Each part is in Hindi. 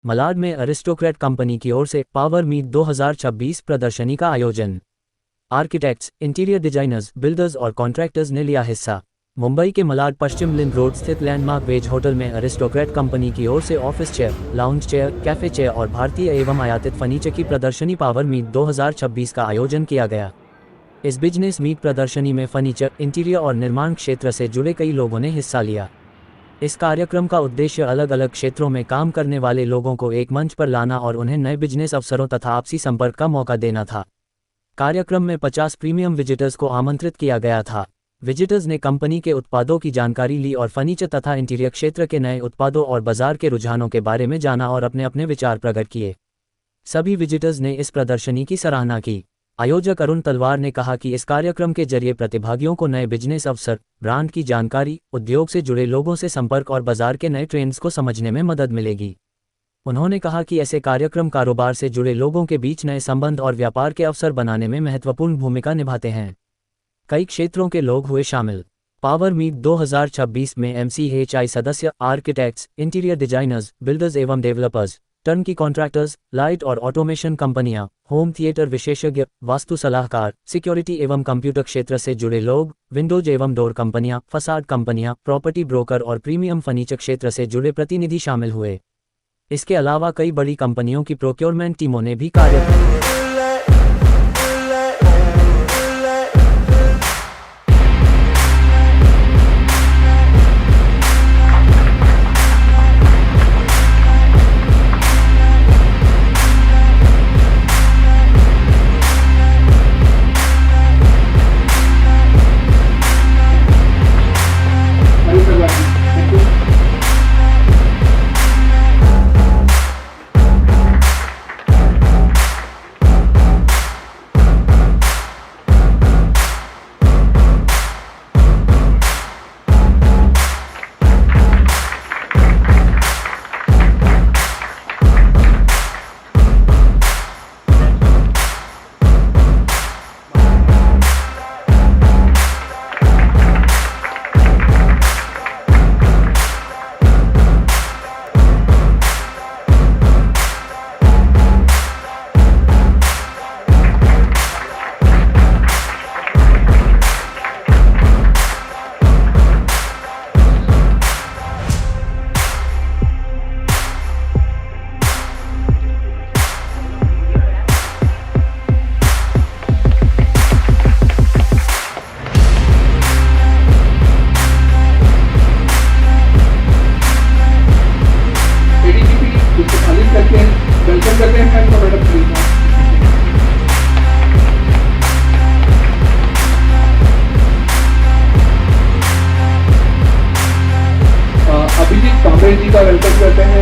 मलाड में अरिस्टोक्रेट कंपनी की ओर से पावर मीट 2026 प्रदर्शनी का आयोजन। आर्किटेक्ट्स, इंटीरियर डिजाइनर्स, बिल्डर्स और कॉन्ट्रैक्टर्स ने लिया हिस्सा। मुंबई के मलाड पश्चिम लिंक रोड स्थित लैंडमार्क वेज होटल में अरिस्टोक्रेट कंपनी की ओर से office chair, lounge chair, cafe chair और भारतीय एवं आयातित फर्नीचर की प्रदर्शनी पावर मीट 2026 का आयोजन किया गया। इस बिजनेस मीट प्रदर्शनी में फर्नीचर, इंटीरियर और निर्माण क्षेत्र से जुड़े कई लोगों ने हिस्सा लिया। इस कार्यक्रम का उद्देश्य अलग अलग क्षेत्रों में काम करने वाले लोगों को एक मंच पर लाना और उन्हें नए बिजनेस अवसरों तथा आपसी संपर्क का मौका देना था। कार्यक्रम में 50 प्रीमियम विजिटर्स को आमंत्रित किया गया था। विजिटर्स ने कंपनी के उत्पादों की जानकारी ली और फर्नीचर तथा इंटीरियर क्षेत्र के नए उत्पादों और बाजार के रुझानों के बारे में जाना और अपने अपने विचार प्रकट किए। सभी विजिटर्स ने इस प्रदर्शनी की सराहना की। आयोजक अरुण तलवार ने कहा कि इस कार्यक्रम के जरिए प्रतिभागियों को नए बिजनेस अवसर, ब्रांड की जानकारी, उद्योग से जुड़े लोगों से संपर्क और बाजार के नए ट्रेंड्स को समझने में मदद मिलेगी। उन्होंने कहा कि ऐसे कार्यक्रम कारोबार से जुड़े लोगों के बीच नए संबंध और व्यापार के अवसर बनाने में महत्वपूर्ण भूमिका निभाते हैं। कई क्षेत्रों के लोग हुए शामिल। पावर मीट 2026 में MCHI सदस्य, आर्किटेक्ट्स, इंटीरियर डिजाइनर्स, बिल्डर्स एवं डेवलपर्स, टर्नकी कॉन्ट्रैक्टर्स, लाइट और ऑटोमेशन कंपनियां, होम थिएटर विशेषज्ञ, वास्तु सलाहकार, सिक्योरिटी एवं कंप्यूटर क्षेत्र से जुड़े लोग, विंडोज एवं डोर कंपनियां, फसाड कंपनियां, प्रॉपर्टी ब्रोकर और प्रीमियम फर्नीचर क्षेत्र से जुड़े प्रतिनिधि शामिल हुए। इसके अलावा कई बड़ी कंपनियों की प्रोक्योरमेंट टीमों ने भी कार्य किया। जी का वेलकम करते हैं।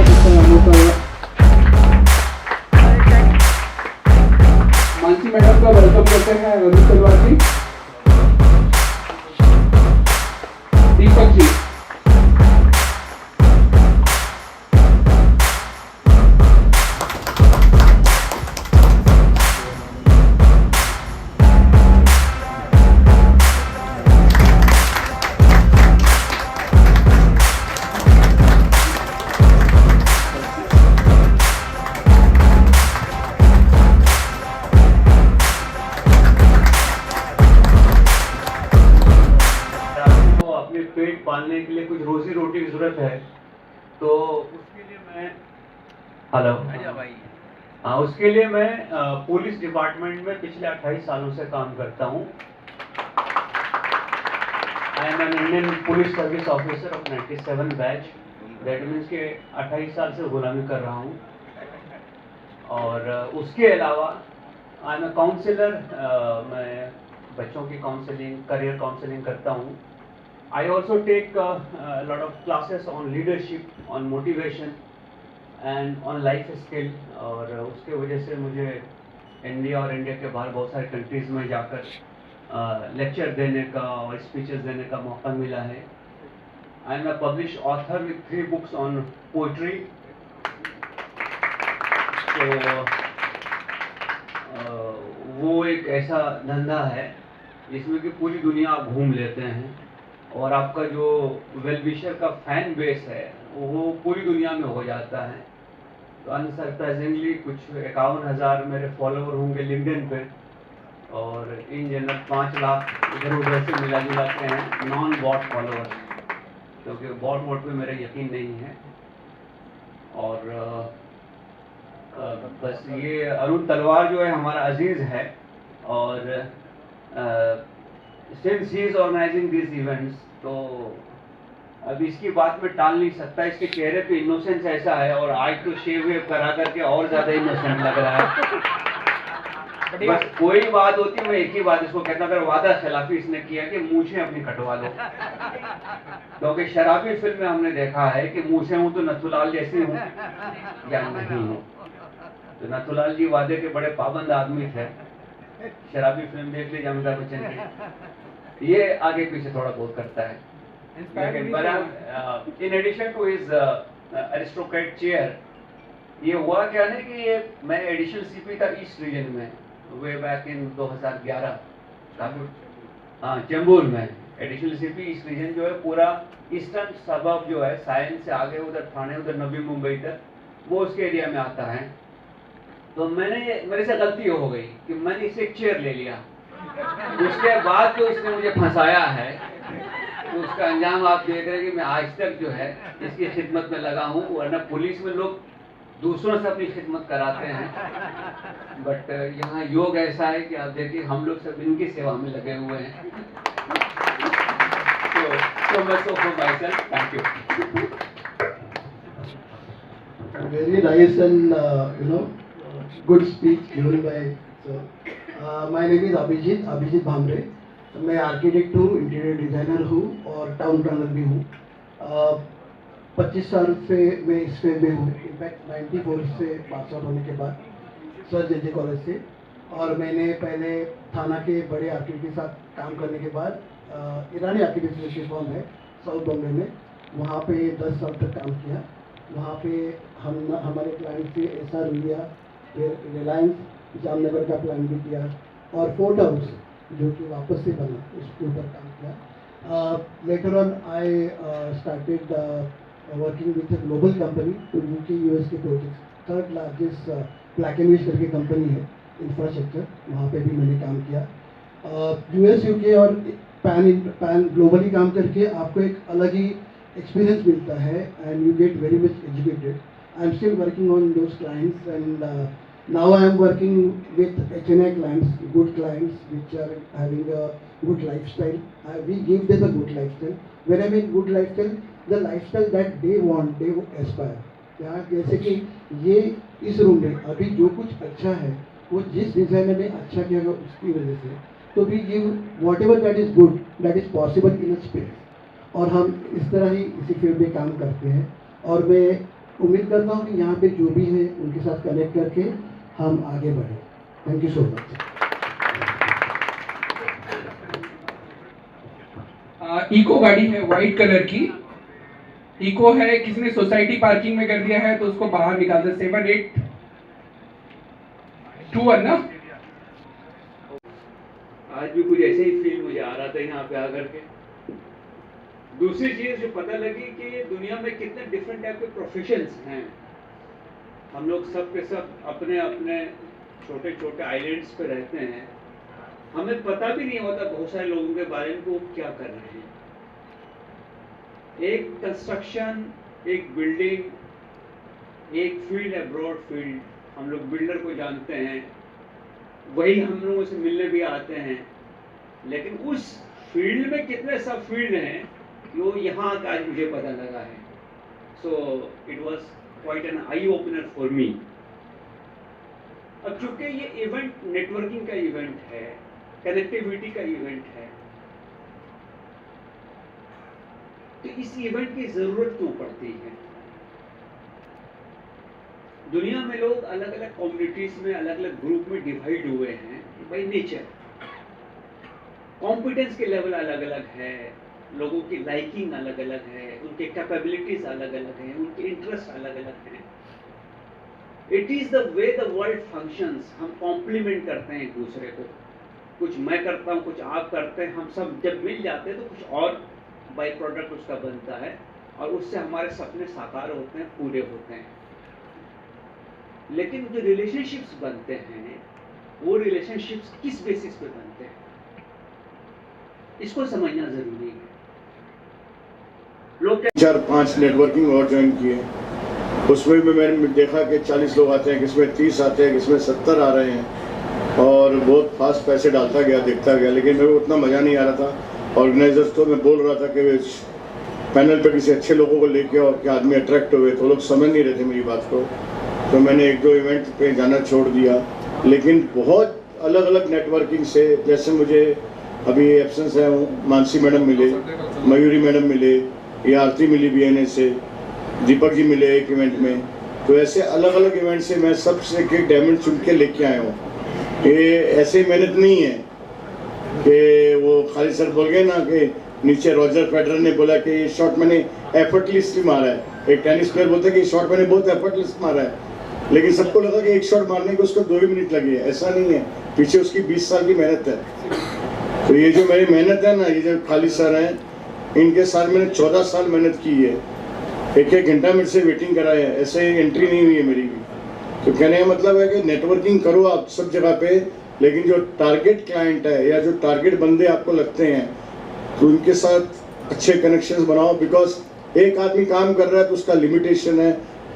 मानसी मैडम का वेलकम करते हैं। रवि तलवार जी, दीपक जी, पेट पालने के लिए कुछ रोजी रोटी की जरूरत है, तो उसके लिए मैं उसके लिए मैं पुलिस डिपार्टमेंट में पिछले 28 सालों से काम करता हूँ। I am an Indian police service officer of 97 batch. That means के 28 साल से गुलामी कर रहा हूँ। और उसके अलावा आई एम ए काउंसलर। मैं बच्चों की काउंसलिंग, करियर काउंसलिंग करता हूँ। I also take a lot of classes on leadership, on motivation and on life skill। और उसके वजह से मुझे इंडिया और इंडिया के बाहर बहुत सारे कंट्रीज़ में जाकर लेक्चर देने का और स्पीचेस देने का मौका मिला है। I am a published author with 3 books on poetry। तो वो एक ऐसा धंधा है जिसमें कि पूरी दुनिया आप घूम लेते हैं और आपका जो वेल विशर का फैन बेस है वो पूरी दुनिया में हो जाता है। तो अनसरप्राइजिंगली कुछ 51,000 मेरे फॉलोवर होंगे लिंक्डइन पे, और इन जनरल 5 लाख इधर उधर से मिला जुला के हैं नॉन बॉट फॉलोअर्स, क्योंकि बॉट वोट पे मेरा यकीन नहीं है। और बस ये अरुण तलवार जो है हमारा अजीज है, और since he is organising this events, तो अब इसकी बात में टाल नहीं सकता। इसके चेहरे पे इनोसेंस ऐसा है, और आज तो शेव वेव करा करके और ज्यादा इनोसेंट लग रहा है। बस कोई बात होती है, मैं एक ही बात इसको कहता हूँ, अगर वादा खिलाफी इसने किया कि मूछें अपनी कटवा लो, क्योंकि शराबी फिल्म में हमने देखा है कि मूछें हूं तो नथुलाल जैसी हूं या नहीं हूं। तो नथुलाल जी वादे के बड़े पाबंद आदमी थे। शराबी फिल्म देख लीजिए अमिताभ बच्चन की, ये आगे पीछे थोड़ा बहुत करता है। लेकिन in addition to his aristocrat chair, ये हुआ क्या नहीं कि ये मैं एडिशनल सीपी था ईस्ट रीजन में वे बैक इन 2011 काफी, हाँ चेंबूर में एडिशनल सीपी ईस्ट रीजन जो है पूरा ईस्टर्न सबब जो है साइंस से आगे उधर थाने उधर नवी मुंबई तक वो उसके एरिया में आता है। तो मेरे से गलती हो गई कि मैंने इसे एक चेयर ले लिया, उसके बाद जो इसने मुझे फंसाया है तो उसका अंजाम आप देख रहे हैं कि मैं आज तक जो है इसकी खिदमत में लगा हूँ। वरना पुलिस में लोग दूसरों से अपनी खिदमत कराते हैं, बट यहाँ योग ऐसा है कि आप देखिए हम लोग सब इनकी सेवा में लगे हुए हैं। so much so for myself. Thank you. Very nice and good speech given by sir. My name is Abhijit Bhamre. मैं आर्किटेक्ट हूँ, इंटीरियर डिजाइनर हूँ और टाउन प्लानर भी हूँ। 25 साल से मैं इस फील्ड में हूँ। इनफैक्ट 94 से पास आउट होने के बाद सर जे कॉलेज से, और मैंने पहले थाना के बड़े आर्किटेक्ट के साथ काम करने के बाद ईरानी आर्किटेक्चर फॉर्म है साउथ बॉम्बे में, वहाँ पे 10 साल तक काम किया। वहाँ पे हमारे क्लाइंट से एसआर लिया, फिर रिलायंस जामनगर का प्लान भी किया, और फोर्ट हाउस जो कि वापस से बना उसके ऊपर काम किया। Later on I started working with a global company to UK US के project. 3rd largest Black and Veatch करके कंपनी है इंफ्रास्ट्रक्चर, वहाँ पे भी मैंने काम किया। यूएस यूके और पैन ग्लोबली काम करके आपको एक अलग ही एक्सपीरियंस मिलता है and you get very much educated. I am still working on those clients and now I am working with HNI clients, good clients which are having a good lifestyle. We give them a good lifestyle. When I mean good lifestyle, the lifestyle that they want, they aspire. यहाँ जैसे कि ये इस रूम में अभी जो कुछ अच्छा है वो जिस डिजाइनर ने अच्छा किया होगा उसकी वजह से, तो we give whatever that is good that is possible in a space, और हम इस तरह ही इसी फील्ड में काम करते हैं। और मैं उम्मीद करता हूँ कि यहाँ पे जो भी है उनके साथ कनेक्ट करके हम आगे बढ़े। Thank you so much. Eeco गाड़ी है व्हाइट कलर की, इको है, किसी ने सोसाइटी पार्किंग में कर दिया है तो उसको बाहर निकाल दे। 7821 ना, आज भी कुछ ऐसे ही फील मुझे आ रहा था यहाँ पे आकर के। दूसरी चीज जो पता लगी कि दुनिया में कितने डिफरेंट टाइप के प्रोफेशंस हैं। हम लोग सब के सब अपने अपने छोटे छोटे आइलैंड्स पे रहते हैं, हमें पता भी नहीं होता बहुत सारे लोगों के बारे में वो क्या कर रहे हैं। एक कंस्ट्रक्शन, एक बिल्डिंग, एक फील्ड है, ब्रॉड फील्ड। हम लोग बिल्डर को जानते हैं, वही हम लोगों से मिलने भी आते हैं, लेकिन उस फील्ड में कितने सब फील्ड हैं वो यहाँ का आज मुझे पता लगा है। So it was quite an eye opener for me. अब चूंकि ये इवेंट नेटवर्किंग का इवेंट है, कनेक्टिविटी का इवेंट है, तो इस इवेंट की जरूरत क्यों पड़ती है? दुनिया में लोग अलग अलग कम्युनिटीज में, अलग अलग ग्रुप में डिवाइड हुए हैं बाय नेचर। कॉम्पिटेंस के लेवल अलग अलग है, लोगों की लाइकिंग अलग अलग है, उनके कैपेबिलिटीज अलग अलग हैं, उनके इंटरेस्ट अलग अलग हैं। It is the way the world functions. हम कॉम्प्लीमेंट करते हैं एक दूसरे को, कुछ मैं करता हूँ, कुछ आप करते हैं, हम सब जब मिल जाते हैं तो कुछ और बाई प्रोडक्ट उसका बनता है, और उससे हमारे सपने साकार होते हैं, पूरे होते हैं। लेकिन जो रिलेशनशिप्स बनते हैं वो रिलेशनशिप्स किस बेसिस पे बनते हैं, इसको समझना जरूरी है। लोग 4-5 नेटवर्किंग और ज्वाइन किए, उसमें भी मैंने देखा कि 40 लोग आते हैं, किसमें 30 आते हैं, किसमें 70 आ रहे हैं, और बहुत फास्ट पैसे डालता गया, देखता गया, लेकिन मेरे को उतना मज़ा नहीं आ रहा था। ऑर्गेनाइजर्स तो मैं बोल रहा था कि पैनल पे किसी अच्छे लोगों को लेके और कि आदमी अट्रैक्ट हुए, तो लोग समझ नहीं रहे थे मेरी बात को, तो मैंने 1-2 इवेंट पे जाना छोड़ दिया। लेकिन बहुत अलग अलग नेटवर्किंग से, जैसे मुझे अभी एब्सेंस है, मानसी मैडम मिले, मयूरी मैडम मिले, ये आरती मिली बीएनए से, दीपक जी मिले एक इवेंट में, तो ऐसे अलग अलग इवेंट से मैं सबसे एक डायमंड चुन के लेके आया हूँ। ये ऐसे मेहनत नहीं है कि वो खाली सर बोल गए ना कि नीचे रॉजर फेडरर ने बोला कि ये शॉट मैंने एफर्टलेसली मारा है, एक टेनिस प्लेयर बोलता है कि शॉट मैंने बहुत एफर्टलेस मारा है, लेकिन सबको लगा कि एक शॉट मारने को उसको 2 ही मिनट लगे। ऐसा नहीं है, पीछे उसकी 20 साल की मेहनत है। तो ये जो मेरी मेहनत है ना, ये जो खाली सर हैं, इनके साथ मैंने 14 साल मेहनत की है, 1-1 घंटा मेरे से वेटिंग कराया है, ऐसे एंट्री नहीं हुई है मेरी भी। तो कहने का मतलब है कि नेटवर्किंग करो आप सब जगह पे, लेकिन जो टारगेट क्लाइंट है या जो टारगेट बंदे आपको लगते हैं, तो उनके साथ अच्छे कनेक्शंस बनाओ, बिकॉज एक आदमी काम कर रहा है तो उसका लिमिटेशन है।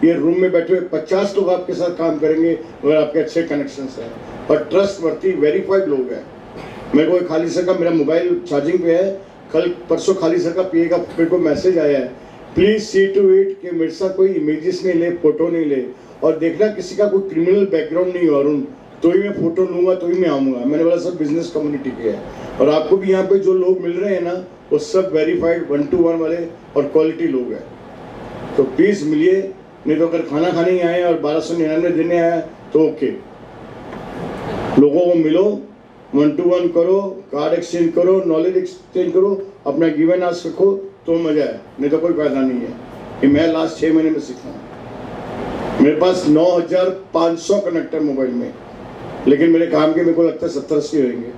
ये रूम में बैठे हुए 50 लोग आपके साथ काम करेंगे अगर आपके अच्छे कनेक्शंस हैं और ट्रस्ट वर्ती वेरीफाइड लोग हैं। मेरे को खाली सर का, मेरा मोबाइल चार्जिंग पे है, कल परसों खाली सर का पीए का मेरे को मैसेज आया है, प्लीज सी टू इट कि मेरे साथ कोई इमेजेस नहीं ले, फोटो नहीं ले, और देखना किसी का कोई क्रिमिनल बैकग्राउंड नहीं हो अरुण, तो ही मैं फोटो लूंगा, तो ही मैं आऊँगा। मैंने बोला सब बिजनेस कम्युनिटी के है, और आपको भी यहाँ पे जो लोग मिल रहे हैं ना, वो सब वेरीफाइड 1-to-1 वाले और क्वालिटी लोग हैं। तो प्लीज़ मिलिए, नहीं तो अगर खाना खाने ही आए और 1299 देने आया तो ओके। लोगों को मिलो, 1-to-1 करो, कार्ड एक्सचेंज करो, नॉलेज एक्सचेंज करो, अपना गिवन आस्क रखो, तो मजा है, नहीं तो कोई फायदा नहीं है। ये मैं लास्ट 6 महीने में सीखा हूँ। मेरे पास 9500 कनेक्टर मोबाइल में, लेकिन मेरे काम के मेरे को लगता है 70-80 होंगे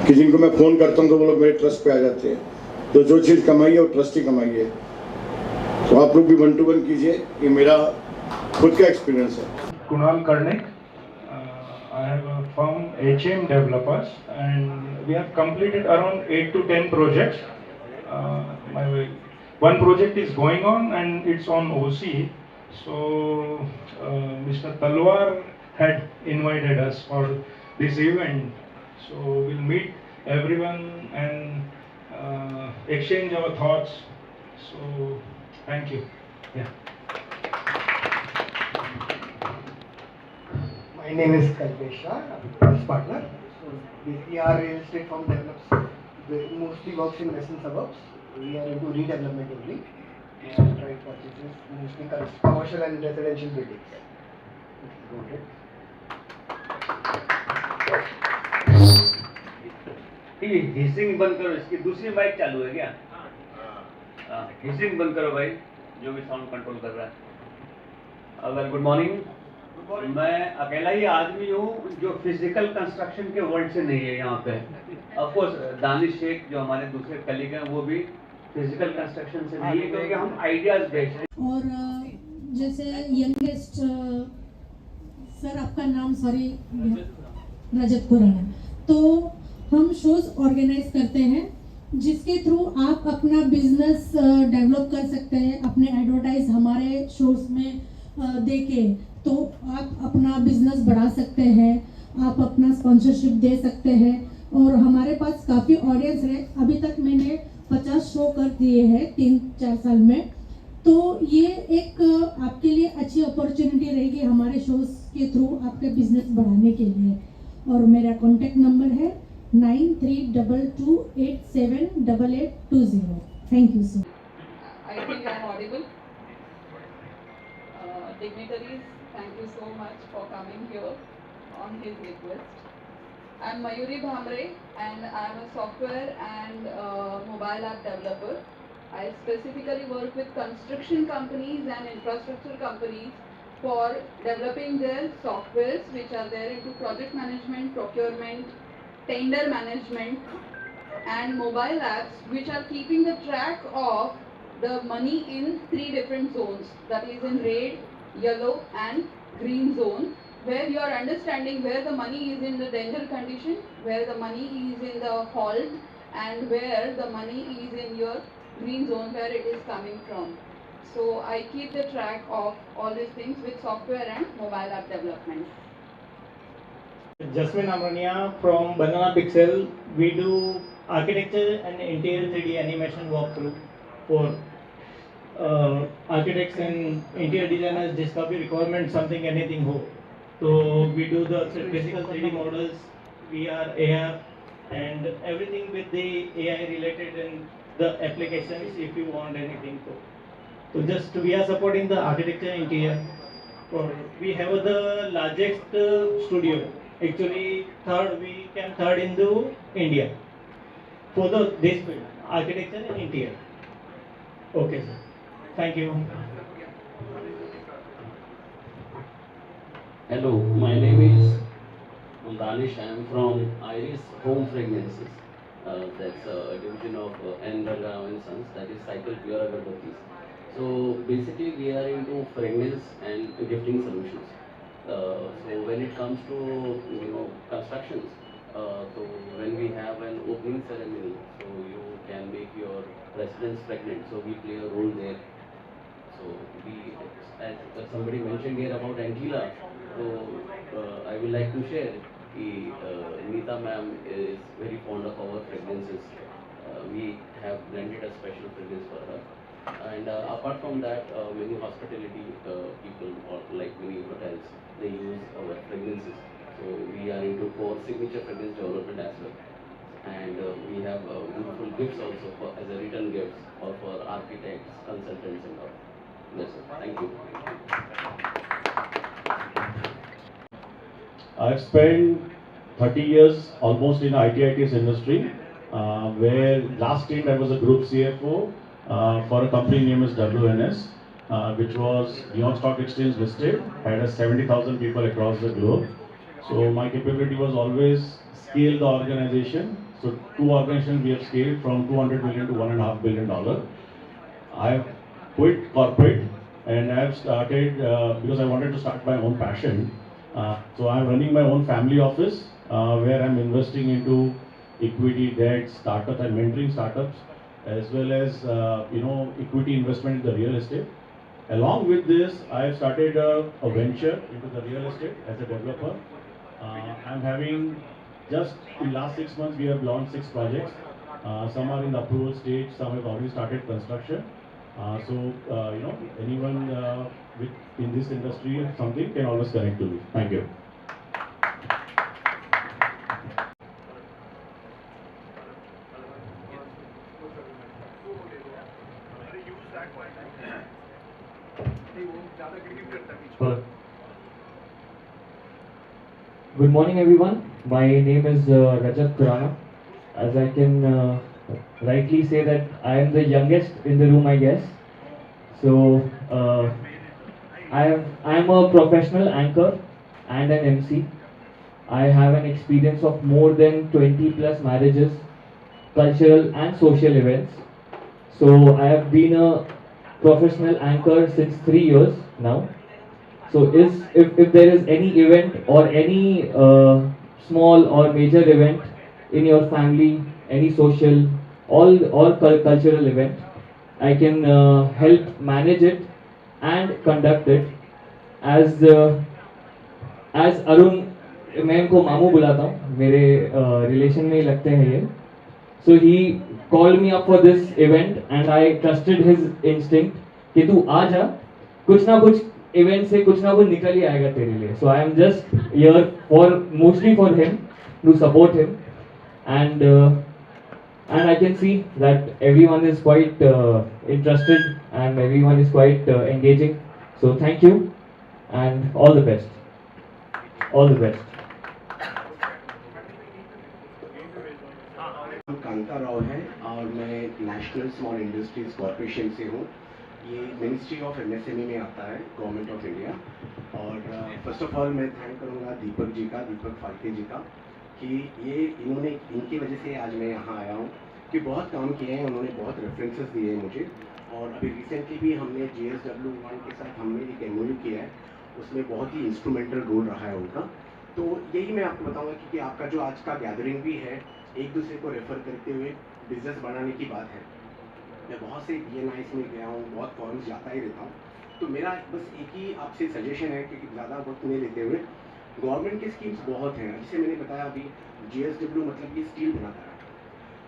कि जिनको मैं फ़ोन करता हूँ तो वो लोग मेरे ट्रस्ट पे आ जाते हैं। तो जो चीज़ कमाई है वो ट्रस्ट ही कमाई है। तो आप लोग भी 1-to-1 कीजिए, ये मेरा खुद का एक्सपीरियंस है। Kunal Karnik. I have a firm HM Developers, and we have completed around 8 to 10 projects. My one project is going on and it's on OC. So Mr. Talwar had invited us for this event. So we'll meet everyone and exchange our thoughts. So thank you. Yeah. My name is Kalpesh Shah, I'm a business partner. So basically our real estate firm develops, mostly works in western suburbs. We are into redevelopment only. And try purchases, mostly commercial and residential buildings. Go ahead. ठीक है, हिसिंग बंद करो, इसकी दूसरी माइक चालू है क्या? हिसिंग बंद करो भाई, जो भी साउंड कंट्रोल कर रहा है। Well, good morning. मैं अकेला ही आदमी हूँ जो फिजिकल कंस्ट्रक्शन के वर्ल्ड से नहीं है यहाँ पे। ऑफ कोर्स दानिश शेख जो हमारे दूसरे कलीग हैं वो भी फिजिकल कंस्ट्रक्शन से नहीं है, क्योंकि हम आइडियाज बेच रहे हैं। और जैसे यंगेस्ट सर, आपका नाम सॉरी रजत खुराना, तो हम शोज ऑर्गेनाइज करते हैं जिसके थ्रू आप अपना बिजनेस डेवलप कर सकते हैं। अपने एडवर्टाइज हमारे शोज में देके तो आप अपना बिजनेस बढ़ा सकते हैं, आप अपना स्पॉन्सरशिप दे सकते हैं। और हमारे पास काफ़ी ऑडियंस है, अभी तक मैंने 50 शो कर दिए हैं 3-4 साल में। तो ये एक आपके लिए अच्छी अपॉर्चुनिटी रहेगी हमारे शोज के थ्रू आपके बिजनेस बढ़ाने के लिए। और मेरा कॉन्टैक्ट नंबर है 9322878820। Thank you sir. I think I'm audible. Dignitaries, thank you so much for coming here on his request. I'm Mayuri Bhamre and I'm a software and mobile app developer. I specifically work with construction companies and infrastructure companies for developing their softwares which are there into project management, procurement, tender management and mobile apps which are keeping the track of the money in 3 different zones, that is in red, yellow and green zone, where you are understanding where the money is in the danger condition, where the money is in the halt, and where the money is in your green zone where it is coming from. So I keep the track of all these things with software and mobile app development. Jasmine Amrania from Banana Pixel. We do architecture and interior 3D animation walkthrough for architects and interior designers जिसका भी requirement something anything हो. So we do the physical 3D models, VR, AR, and everything with the AI related and the applications if you want anything to. So just we are supporting the architecture interior. We have the largest studio. Actually, we came third into India for this field, architecture and interior. Okay, sir. Thank you. Hello, my name is Danish. I am from Iris Home Fragrances. That's a division of N. Raghavan and Sons. That is Cycle Pure Agarbattis. So basically, we are into fragrance and gifting solutions. So when it comes to constructions, so when we have an opening ceremony, so you can make your residence pregnant. So we play a role there. So we, as somebody mentioned here about Antila, so I would like to share. Neeta ma'am is very fond of our fragrances. We have blended a special fragrance for her. And apart from that, many hospitality people or like many hotels, they use our fragrances. So we are into for signature fragrance development as well. And we have beautiful gifts also for, as a return gifts or for architects, consultants and all. Yes, sir. Thank you. I've spent 30 years almost in IT/ITES industry, where last stint I was a group CFO for a company named as WNS, which was New York Stock Exchange listed, had a 70,000 people across the globe. So my capability was always scale the organization. So two organizations we have scaled from 200 million to $1.5 billion. I have quit corporate and I have started because I wanted to start my own passion. So I am running my own family office where I am investing into equity, debt, startups and mentoring startups, as well as equity investment in the real estate. Along with this, I have started a venture into the real estate as a developer. I am having just in last 6 months we have launched 6 projects. Some are in the approval stage, some have already started construction. Anyone in this industry or something can always connect to me. Thank you. Good morning everyone, my name is Rajat Khurana. As I can rightly say that I am the youngest in the room, I guess. So I am a professional anchor and an MC. I have an experience of more than 20 plus marriages, cultural and social events. So I have been a professional anchor since 3 years now. So if there is any event or any small or major event in your family, any social, all cultural event, I can help manage it and conduct it. As Arun, मैं इनको मामू बुलाता हूँ, मेरे रिलेशन में ही लगते हैं ये. So he called me up for this event and I trusted his instinct कि तू आ जा, कुछ ना कुछ event से कुछ ना कुछ निकल ही आएगा तेरे लिए. So I am just here mostly for him, to support him, and I can see that everyone is quite interested and everyone is quite engaging. So thank you and all the best. All the best. Kanta Rao है और मैं नेशनल स्मॉल इंडस्ट्रीज कॉर्पोरेशन से हूँ. ये मिनिस्ट्री ऑफ एमएसएमई में आता है, गवर्नमेंट ऑफ इंडिया. और फर्स्ट ऑफ ऑल मैं थैंक करूँगा दीपक फाल्के जी का कि इनकी वजह से आज मैं यहाँ आया हूँ, कि बहुत काम किए हैं उन्होंने, बहुत रेफरेंसेस दिए हैं मुझे. और अभी रिसेंटली भी हमने JSW1 के साथ हमने एक MOU किया है उसमें बहुत ही इंस्ट्रूमेंटल रोल रहा है उनका। तो यही मैं आपको बताऊंगा कि आपका जो आज का गैदरिंग भी है, एक दूसरे को रेफ़र करते हुए बिजनेस बढ़ाने की बात है। मैं बहुत से BNIs में गया हूँ, बहुत फॉरम्स जाता ही रहता हूँ, तो मेरा बस एक ही आपसे सजेशन है कि ज़्यादा वक्त नहीं लेते हुए, गवर्नमेंट की स्कीम्स बहुत हैं। जैसे मैंने बताया अभी GSW मतलब ये स्टील बनाता है,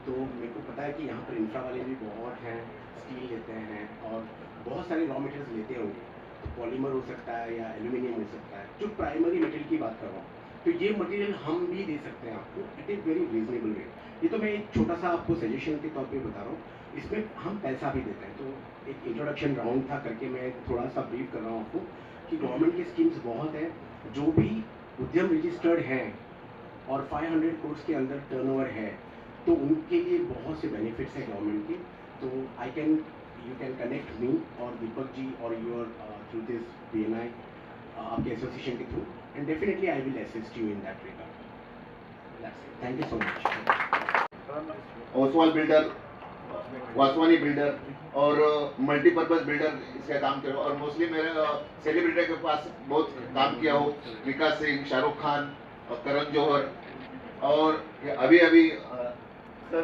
तो मेरे को पता है कि यहाँ पर इंफ्रा वाले भी बहुत हैं, स्टील लेते हैं और बहुत सारे रॉ मटेरियल्स लेते होंगे। तो पॉलीमर हो सकता है या एल्यूमिनियम हो सकता है, जो प्राइमरी मटेरियल की बात कर रहा हूँ, तो ये मटेरियल हम भी दे सकते हैं आपको at a very reasonable rate. ये तो मैं एक छोटा सा आपको सजेशन के तौर पे बता रहा हूँ, इसमें हम पैसा भी देते हैं। तो एक इंट्रोडक्शन राउंड था करके मैं थोड़ा सा ब्रीफ कर रहा हूँ आपको कि गवर्नमेंट की स्कीम्स बहुत हैं। जो भी उद्यम रजिस्टर्ड हैं और 500 करोड़ के अंदर टर्नओवर है, तो उनके लिए बहुत से बेनिफिट्स हैं गवर्नमेंट के। तो यू कैन कनेक्ट मी और दीपक जी और योर थ्रू दिस BNI आपके एसोसिएशन के through, and definitely I will assist you in that regard. Thank you so much. Oswal builder, Vaswani builder और मल्टीपर्पज़ बिल्डर इसका काम किया और मोस्टली मेरे सेलिब्रिटी के पास बहुत काम किया हो, विकास सिंह, शाहरुख खान और करण जौहर और अभी sir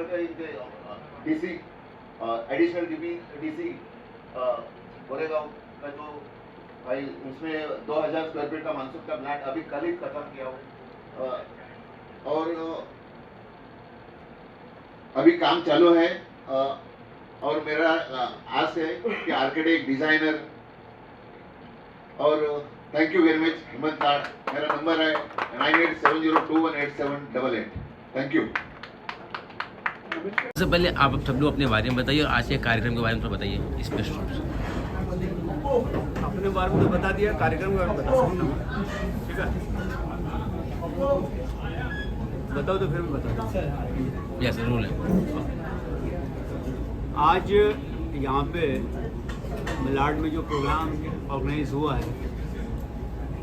DC additional DC Goregaon का जो भाई उसमें 2000 स्क्वायर फीट का मानसून का प्लाट अभी कल ही खत्म किया हो और अभी काम चालू है। और मेरा आस है कि आर्किटेक्ट, डिजाइनर और thank you very much Hemant ताड़, मेरा नंबर है 9870218788। Thank you. सबसे पहले आप सब लोग अपने बारे में बताइए और आज के कार्यक्रम के बारे में तो बताइए स्पष्ट रूप से। अपने बारे में तो बता दिया, कार्यक्रम के बारे में बता सकूँ, ठीक है? बताओ तो फिर मैं बताता। यस, रूल है। आज यहाँ पे मलाड में जो प्रोग्राम ऑर्गेनाइज हुआ है,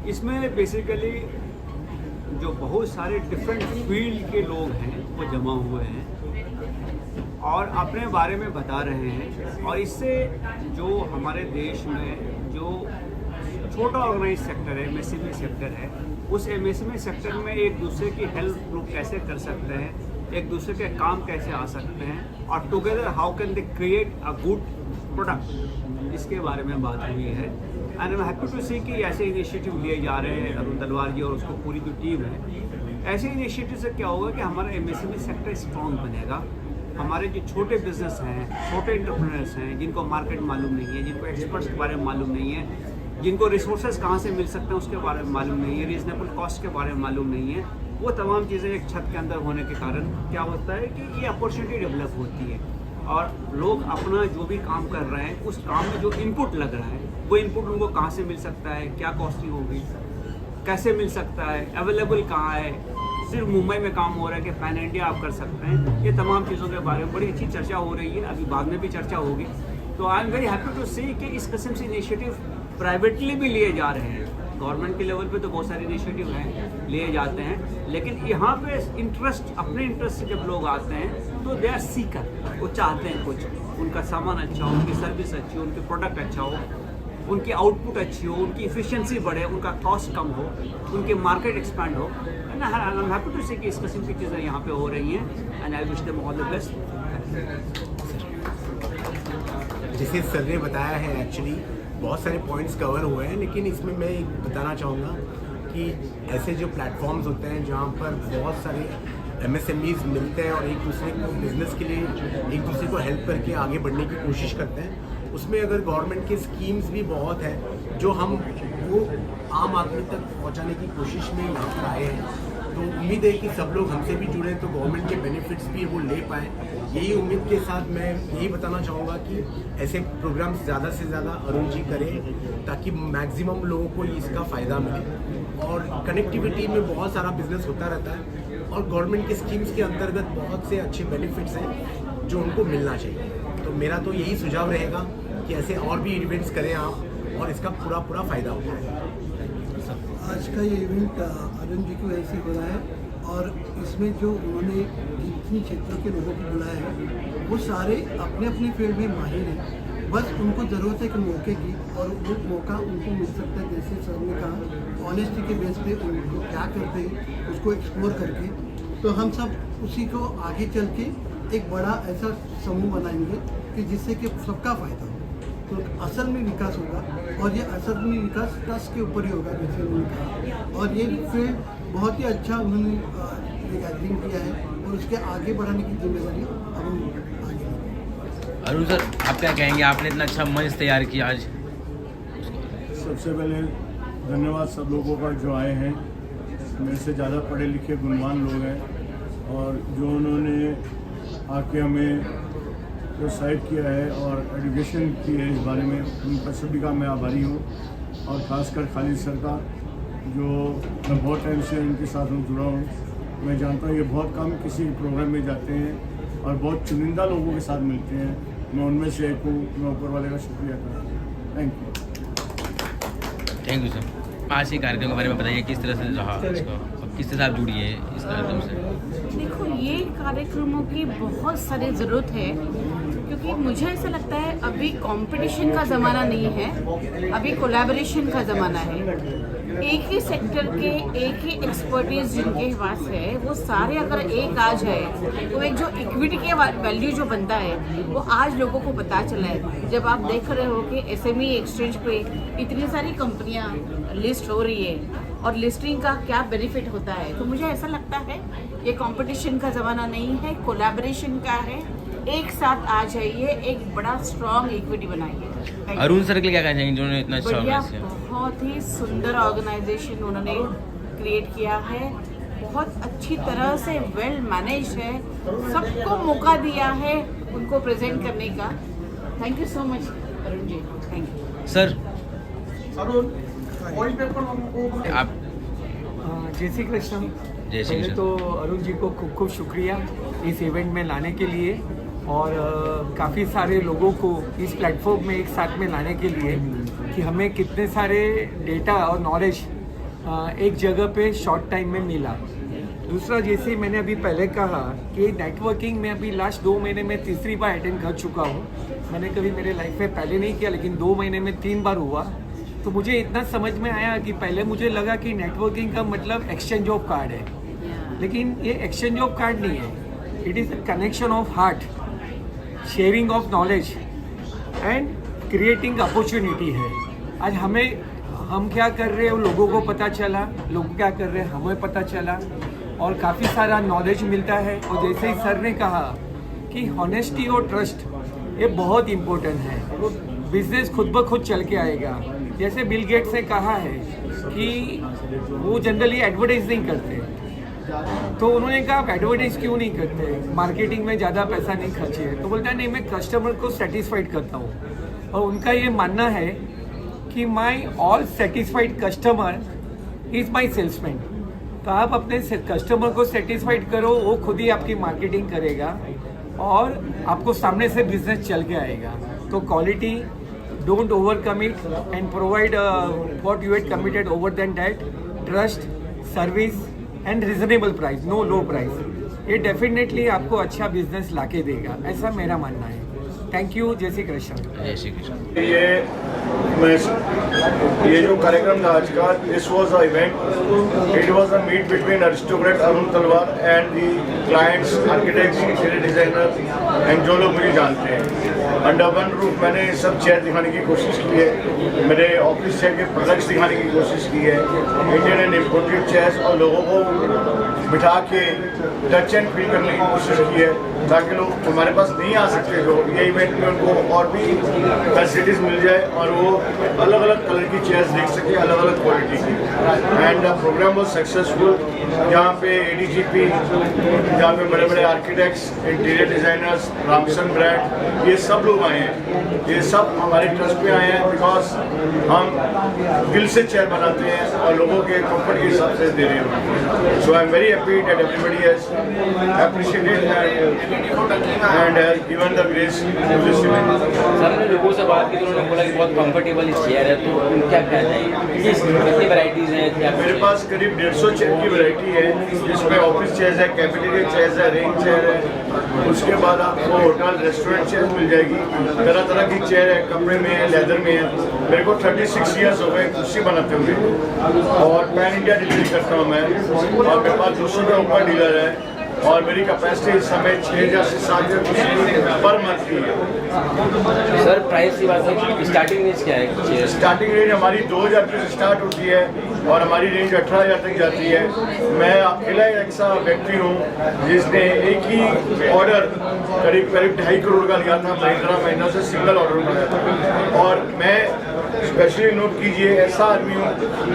इसमें बेसिकली जो बहुत सारे डिफरेंट फील्ड के लोग हैं वो जमा हुए हैं और अपने बारे में बता रहे हैं। और इससे जो हमारे देश में जो छोटा ऑर्गेनाइज सेक्टर है, MSME सेक्टर है, उस MSME सेक्टर में एक दूसरे की हेल्प लोग कैसे कर सकते हैं, एक दूसरे के काम कैसे आ सकते हैं और together how can they create a good product, इसके बारे में बात हुई है। And I am happy to see कि ऐसे इनिशिएटिव लिए जा रहे हैं अरुण तलवार जी और उसको पूरी जो टीम है। ऐसे इनिशिएटिव से क्या होगा कि हमारा MSME सेक्टर स्ट्रॉन्ग बनेगा। हमारे जो छोटे बिजनेस हैं, छोटे एंटरप्रेन्योर्स हैं, जिनको मार्केट मालूम नहीं है, जिनको एक्सपर्ट्स के बारे में मालूम नहीं है, जिनको रिसोर्सेज कहाँ से मिल सकते हैं उसके बारे में मालूम नहीं है, रीजनेबल कॉस्ट के बारे में मालूम नहीं है, वो तमाम चीज़ें एक छत के अंदर होने के कारण क्या होता है कि ये अपॉर्चुनिटी डेवलप होती है और लोग अपना जो भी काम कर रहे हैं उस काम में जो इनपुट लग रहा है वो इनपुट उनको कहाँ से मिल सकता है, क्या कॉस्टिंग होगी, कैसे मिल सकता है, अवेलेबल कहाँ है, सिर्फ मुंबई में काम हो रहा है कि पैन इंडिया आप कर सकते हैं। ये तमाम चीज़ों के बारे में बड़ी अच्छी चर्चा हो रही है, अभी बाद में भी चर्चा होगी। तो I am very happy to see कि इस किस्म से इनिशिएटिव प्राइवेटली भी लिए जा रहे हैं। गवर्नमेंट के लेवल पे तो बहुत सारे इनिशिएटिव हैं, लिए जाते हैं, लेकिन यहाँ पे इंटरेस्ट, अपने इंटरेस्ट से जब लोग आते हैं तो दे आर सीकर, वो चाहते हैं कुछ, उनका सामान अच्छा हो, उनकी सर्विस अच्छी हो, उनकी प्रोडक्ट अच्छा हो, उनकी आउटपुट अच्छी हो, उनकी इफिशिएंसी बढ़े, उनका कॉस्ट कम हो, उनके मार्केट एक्सपैंड हो। And I am happy to see कि इस किस्म की चीज़ें यहाँ पे हो रही हैं and I wish them all the best. जैसे सर ने बताया है, एक्चुअली बहुत सारे पॉइंट्स कवर हुए हैं, लेकिन इसमें मैं एक बताना चाहूँगा कि ऐसे जो प्लेटफॉर्म्स होते हैं जहाँ पर बहुत सारे MSMEs मिलते हैं और एक दूसरे को बिजनेस के लिए एक दूसरे को हेल्प करके आगे बढ़ने की कोशिश करते हैं, उसमें अगर गवर्नमेंट की स्कीम्स भी बहुत हैं जो हम वो आम आदमी तक पहुँचाने की कोशिश में यहाँ पर आए हैं। तो उम्मीद है कि सब लोग हमसे भी जुड़े तो गवर्नमेंट के बेनिफिट्स भी वो ले पाएँ। यही उम्मीद के साथ मैं यही बताना चाहूँगा कि ऐसे प्रोग्राम्स ज़्यादा से ज़्यादा अरुण जी करें ताकि मैक्सिमम लोगों को इसका फ़ायदा मिले। और कनेक्टिविटी में बहुत सारा बिजनेस होता रहता है और गवर्नमेंट के स्कीम्स के अंतर्गत बहुत से अच्छे बेनिफिट्स हैं जो उनको मिलना चाहिए। तो मेरा तो यही सुझाव रहेगा कि ऐसे और भी इवेंट्स करें आप और इसका पूरा फ़ायदा उठाएं। आज का ये इवेंट अरुण जी की वजह से हो रहा है और इसमें जो उन्होंने जितनी क्षेत्रों के लोगों को बुलाया है वो सारे अपने अपने फील्ड में माहिर हैं। बस उनको ज़रूरत है कि मौके की, और वो मौका उनको मिल सकता है जैसे सर ने कहा, ऑनेस्टी के बेस पे उनको क्या करते हैं उसको एक्सप्लोर करके। तो हम सब उसी को आगे चल के एक बड़ा ऐसा समूह बनाएंगे कि जिससे कि सबका फ़ायदा हो, तो असल में विकास होगा। और ये असल में विकास ट्रस्ट के ऊपर ही होगा जैसे उन्होंने कहा। और ये फिर बहुत ही अच्छा उन्होंने गैदरिंग किया है और उसके आगे बढ़ाने की जिम्मेदारी अब हम आगे लेंगे। अरुण सर, आप क्या कहेंगे, आपने इतना अच्छा मंच तैयार किया आज? सबसे पहले धन्यवाद सब लोगों का जो आए हैं। मेरे से ज़्यादा पढ़े लिखे गुणवान लोग हैं, और जो उन्होंने आके हमें प्रोत्साहित किया है और एजुकेशन की है इस बारे में, उन पर सभी का मैं आभारी हूँ। और ख़ासकर खालिद सर का, जो मैं बहुत टाइम से उनके साथ जुड़ा हूँ। मैं जानता हूँ ये बहुत कम किसी प्रोग्राम में जाते हैं और बहुत चुनिंदा लोगों के साथ मिलते हैं। मैं उनमें से एक हूँ। मैं ऊपर वाले का शुक्रिया करता हूँ। Thank you sir. आज के कार्यक्रम के बारे में बताइए, किस तरह से रहा इसका, और किस तरह से आप जुड़ी है इस कार्यक्रम से? देखो, ये कार्यक्रमों की बहुत सारी ज़रूरत है, क्योंकि मुझे ऐसा लगता है अभी कंपटीशन का ज़माना नहीं है, अभी कोलैबोरेशन का ज़माना है। एक ही सेक्टर के एक ही एक्सपर्टीज जिनके पास है, वो सारे अगर एक आ जाए तो एक जो इक्विटी के वैल्यू जो बनता है वो आज लोगों को पता चला है। जब आप देख रहे हो कि एसएमई एक्सचेंज पे इतनी सारी कंपनियां लिस्ट हो रही है और लिस्टिंग का क्या बेनिफिट होता है, तो मुझे ऐसा लगता है ये कंपटीशन का ज़माना नहीं है, कोलैबोरेशन का है। एक साथ आ जाइए, एक बड़ा स्ट्रॉन्ग इक्विटी बनाइए। अरुण सर के लिए क्या कहना चाहेंगे, जिन्होंने इतना अच्छा बढ़िया, किया? बहुत ही सुंदर ऑर्गेनाइजेशन उन्होंने क्रिएट किया है, बहुत अच्छी तरह से वेल मैनेज है, सबको मौका दिया है उनको प्रेजेंट करने का। Thank you so much Arun ji, thank you sir. आप जय श्री कृष्ण। जय श्री पहले कृष्ण। तो अरुण जी को खूब खूब शुक्रिया इस इवेंट में लाने के लिए, और काफ़ी सारे लोगों को इस प्लेटफॉर्म में एक साथ में लाने के लिए कि हमें कितने सारे डेटा और नॉलेज एक जगह पे शॉर्ट टाइम में मिला। दूसरा, जैसे मैंने अभी पहले कहा कि नेटवर्किंग में अभी लास्ट 2 महीने में तीसरी बार अटेंड कर चुका हूँ। मैंने कभी मेरे लाइफ में पहले नहीं किया, लेकिन 2 महीने में 3 बार हुआ। तो मुझे इतना समझ में आया कि पहले मुझे लगा कि नेटवर्किंग का मतलब एक्सचेंज ऑफ कार्ड है, लेकिन ये एक्सचेंज ऑफ कार्ड नहीं है। It is a connection of heart, sharing of knowledge and creating opportunity है। आज हम क्या कर रहे हैं वो लोगों को पता चला, लोग क्या कर रहे हैं हमें पता चला, और काफ़ी सारा नॉलेज मिलता है। और जैसे ही सर ने कहा कि हॉनेस्टी और ट्रस्ट ये बहुत इम्पोर्टेंट है, बिजनेस खुद ब खुद चल के आएगा। जैसे बिल गेट्स ने कहा है कि वो जनरली एडवर्टाइज नहीं करते, तो उन्होंने कहा आप एडवर्टाइज क्यों नहीं करते, मार्केटिंग में ज़्यादा पैसा नहीं खर्चे। तो बोलता है नहीं, मैं कस्टमर को सेटिस्फाइड करता हूँ। और उनका ये मानना है कि my all satisfied customer is my salesman. तो आप अपने कस्टमर को सेटिस्फाइड करो, वो खुद ही आपकी मार्केटिंग करेगा और आपको सामने से बिजनेस चल के आएगा। तो quality, don't over commit and provide what you had committed over than that, trust, service and reasonable price, no low price. ये डेफिनेटली आपको अच्छा बिजनेस लाके देगा, ऐसा मेरा मानना है। Thank you. जय श्री कृष्ण। जय श्री कृष्ण। ये जो कार्यक्रम था आज का, this was a event, it was a meet between Aristocrat Arun Talwar and the clients, architects, interior designer and जो लोग मुझे जानते हैं। अंडर वन रूफ मैंने सब चेयर दिखाने की कोशिश की है, मेरे ऑफिस चेयर के प्रोडक्ट्स दिखाने की कोशिश की है, इंडियन एंड इम्पोर्टेड चेयर्स, और लोगों को बिठा के टच एंड फील करने की कोशिश की है, ताकि लोग हमारे पास नहीं आ सकते जो ये इवेंट में उनको और भी फैसिलिटीज़ मिल जाए और वो अलग अलग कलर की चेयर्स देख सके, अलग अलग क्वालिटी की। And the programme was successful, जहाँ पे ADGP, जहाँ पे बड़े बड़े architects, interior designers, Ramson brand, ये सब लोग आए हैं। ये सब हमारे ट्रस्ट पे आए हैं बिकॉज हम दिल से चेयर बनाते हैं और लोगों के कंफर्ट के हिसाब से दे रहे हैं। So I am very happy that everybody has appreciated and has given the grace to this event. Sir ने लोगों से बात की तो उन्होंने बोला कि बहुत कंफर्टेबल चेयर है, तो क्या कहना चाहिए, कितनी वैरायटीज़ हैं, क्या मेरे पास पास करीब 150 चेयर की वैरायटी है, जिसमें ऑफिस चेयर्स है, कैफेटेरिया चेयर्स है, रेंज चेयर है। उसके बाद आपको होटल रेस्टोरेंट चेयर मिल जाएगी, तरह तरह की चेयर है, कपड़े में है, लेदर में है। मेरे को 36 ईयर्स हो गए कुर्सी बनाते हुए, और पैन इंडिया डिलीवरी करता हूँ मैं, और मेरे पास 200 के ऊपर डीलर है, और मेरी कैपेसिटी इस समय 6,000 से 7,000 पर मंथ की है। सर प्राइस की बात है, स्टार्टिंग रेंज क्या है? स्टार्टिंग रेंज हमारी 2,000 रुपये से स्टार्ट होती है, और हमारी रेंज 18,000 तक जाती है। मैं अकेला एक ऐसा व्यक्ति हूँ जिसने एक ही ऑर्डर करीब 2.5 करोड़ का लिया था, महिंद्रा से सिंगल ऑर्डर बनाया था। और मैं स्पेशली नोट कीजिए, ऐसा आदमी हूँ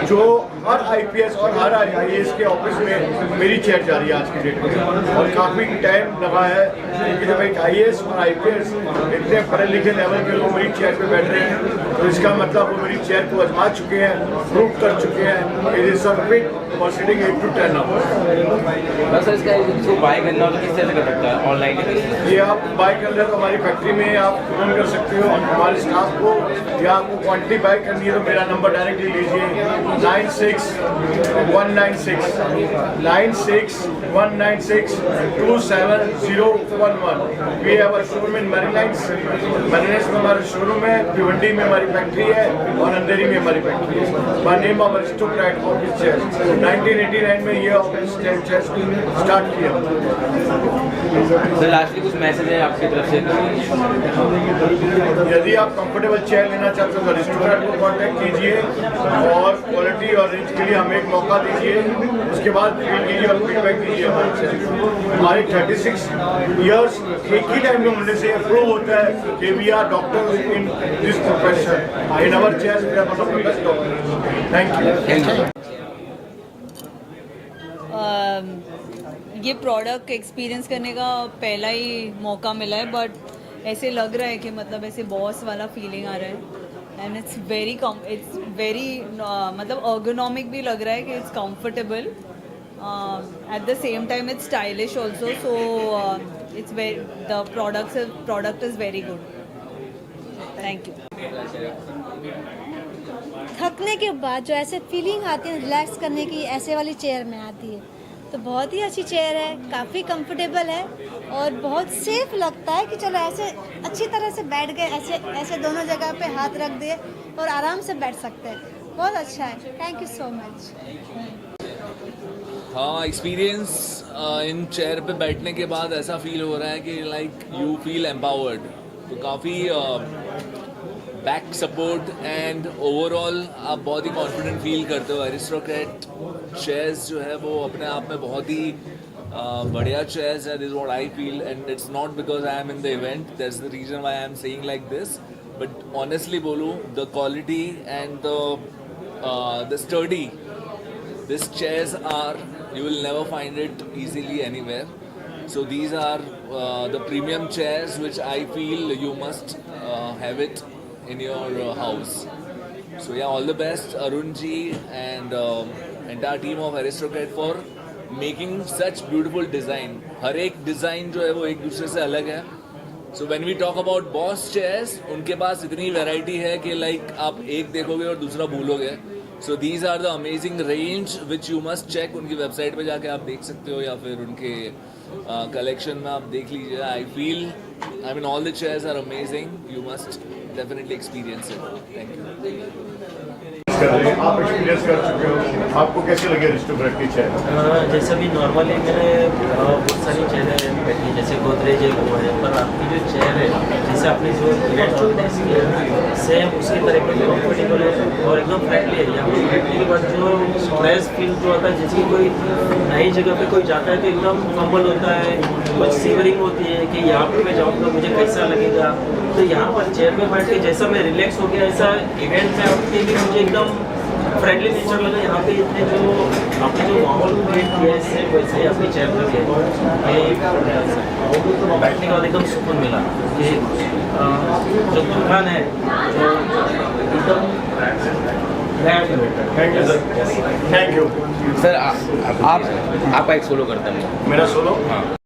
जो हर IPS और हर IAS के ऑफिस में मेरी चेयर जा रही है आज की डेट में, और काफ़ी टाइम लगा है, क्योंकि जब एक IAS और IPS इतने पढ़े लिखे लेवल के लोग मेरी चेयर पे बैठ रहे हैं, तो इसका मतलब वो मेरी चेयर को आजमा चुके हैं, प्रूव कर चुके हैं कि it is fit for sitting 8 to 10 hours. बस इसका इसको बाय करना हो तो किस तरह से कर सकता है? ऑनलाइन? ये आप बाय कर ले तो हमारी फैक्ट्री में आप फोन कर सकते हो हमारे स्टाफ को, या आपको क्वांटिटी बाय करनी है तो मेरा नंबर डायरेक्टली लीजिए 96-196-27011। We have a showroom in Marylands में हमारा शोरूम है, भिवंडी में हमारी फैक्ट्री है, और अंधेरी में हमारी फैक्ट्री है। By name of aristocrat office chair. 1989 में ये ऑफिस चेयर स्टार्ट किया। सर लास्टली कुछ मैसेज है आपकी तरफ से? यदि आप कंफर्टेबल चेयर लेना चाहते हो तो अरिस्टोक्रेट को कांटेक्ट कीजिए, और क्वालिटी और रेंज के लिए हमें एक मौका दीजिए, उसके बाद फील कीजिए और फीडबैक दीजिए हमारे चेयर। हमारे 36 ईयर्स एक ही टाइम में होने से प्रूव होता है कि we are doctors in this profession. In our chairs we are one of the best doctors. Thank you. ये प्रोडक्ट एक्सपीरियंस करने का पहला ही मौका मिला है, बट ऐसे लग रहा है कि मतलब ऐसे बॉस वाला फीलिंग आ रहा है, एंड इट्स वेरी मतलब ergonomic भी लग रहा है कि it's comfortable, at the same time it's stylish also, so it's the product is very good. Thank you. थकने के बाद जो ऐसे फीलिंग आती है रिलैक्स करने की, ऐसे वाली चेयर में आती है, तो बहुत ही अच्छी चेयर है, काफ़ी कंफर्टेबल है, और बहुत सेफ लगता है कि चलो ऐसे अच्छी तरह से बैठ गए, ऐसे दोनों जगह पे हाथ रख दिए और आराम से बैठ सकते हैं। बहुत अच्छा है। Thank you so much. हाँ, एक्सपीरियंस इन चेयर पे बैठने के बाद ऐसा फील हो रहा है कि लाइक यू फील एम्पावर्ड, तो काफ़ी बैक सपोर्ट एंड ओवरऑल आप बहुत ही कॉन्फिडेंट फील करते हो। एरिस्टोक्रेट चेयर्स जो है वो अपने आप में बहुत ही बढ़िया चेयर्स है, this what I feel, and it's not because I am in the event, that's the reason why I am saying like this, but honestly बोलूँ the quality and the sturdy this chairs are, you will never find it easily anywhere. So these are the premium chairs which I feel you must have it in your house. So yeah, all the best Arun ji and entire team of Aristocrat for making such beautiful design. हर एक design जो है वो एक दूसरे से अलग है. So when we talk about Boss chairs, उनके पास इतनी variety है कि like आप एक देखोगे और दूसरा भूलोगे. So these are the amazing range which you must check. उनकी वेबसाइट पे जाके आप देख सकते हो, या फिर उनके कलेक्शन में आप देख लीजिए. I feel, I mean all the chairs are amazing. You must definitely experience it. Thank you. आप एक्सपीरियंस कर चुके हो, आपको कैसे लगे अरिस्टोक्रेट की चेयर? जैसे भी नॉर्मली मैंने बहुत सारी चेयरें बैठी, जैसे गोदरेज है वो है, पर आपकी जो चेयर है जैसे आपने जो इवेंट ऑर्गेनाइज किया है सेम उसी तरह की कंफर्टेबल है और एकदम फ्रेंडली है। यहाँ पर बैठने के बाद जो स्ट्रेस फील जो होता है, जैसे कोई नई जगह पे कोई जाता है तो एकदम कंबल होता है, कुछ सीवरिंग होती है कि यहाँ पर मैं जाऊँगा मुझे कैसा लगेगा, तो यहाँ पर चेयर में बैठ के जैसा मैं रिलैक्स हो गया, ऐसा इवेंट में आपके लिए मुझे एकदम फ्रेंडली नेचर लगा। यहाँ पे इतने जो आपने जो माहौल क्रिएट किया है इससे वैसे ही आपकी चेयर पर बैठने के बाद एकदम सुकून मिला कि जो दुकान है जो एकदम थैंक यू सर। आपका एक सोलो करता है? मेरा सोलो? हाँ।